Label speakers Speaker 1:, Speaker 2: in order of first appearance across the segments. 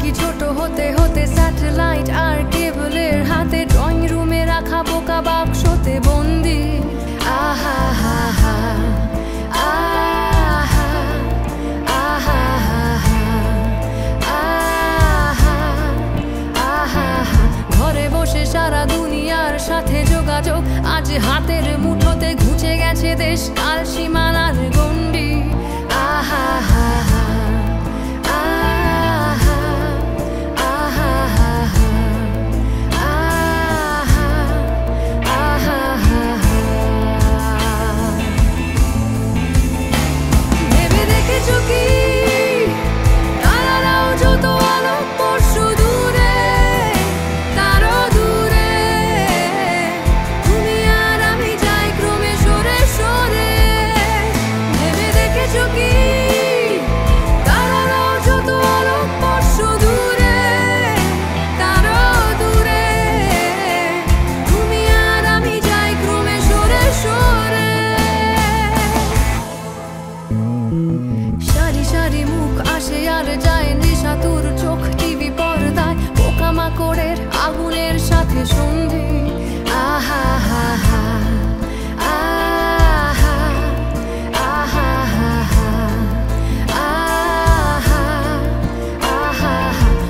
Speaker 1: কি ছোট হতে হতে স্যাটেলাইট আর কেবলের হাতে ড্রয়িং রুমে রাখা বোকা বাক্সতে বন্দি। আহা হা হা আহা আহা আহা আহা ঘরে বসে সারা দুনিয়ার সাথে যোগাযোগ, আজ হাতের মুঠোতে ঘুচে গেছে দেশ কাল সীমানার গণ্ডি। আহা হা হা সারি সারি মুখ আসে আর যায় নিশাতুর চোখ টিভি পর্দায় পোকামাকড়ের আগুনের সাথে সন্ধি। আহা হা হা আহা আহা আহা আহা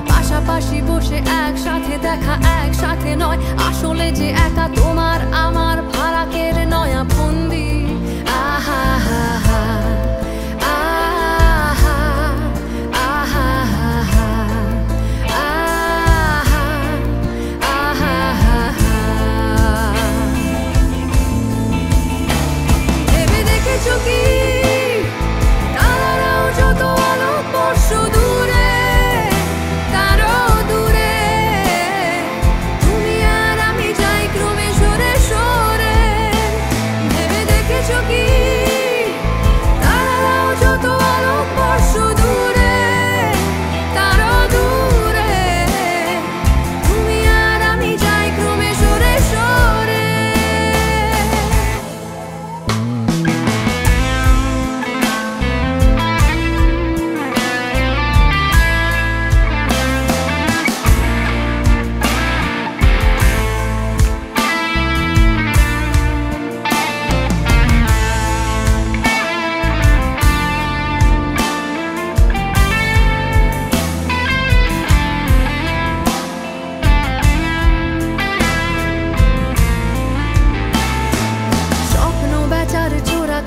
Speaker 1: পাশাপাশি বসে একসাথে দেখা একসাথে নয়, আসলে যে একা তোমার আমার ফারাকের নয়া ফন্দি। আহা হা হা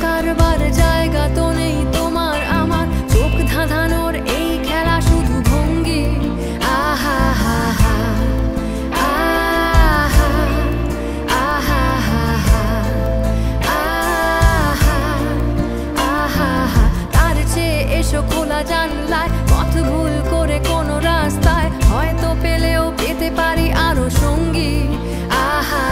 Speaker 1: কারবার জায়গা তো নেই তোমার আমার, চোখ ধাঁধানোর এই খেলা শুধু ভঙ্গি। আহা হা হা আহা আহা আহা আহা তার চেয়ে এসো খোলা জানলায়, পথ ভুল করে কোনো রাস্তায় হয়তো পেলেও পেতে পারি আরো সঙ্গী। আহা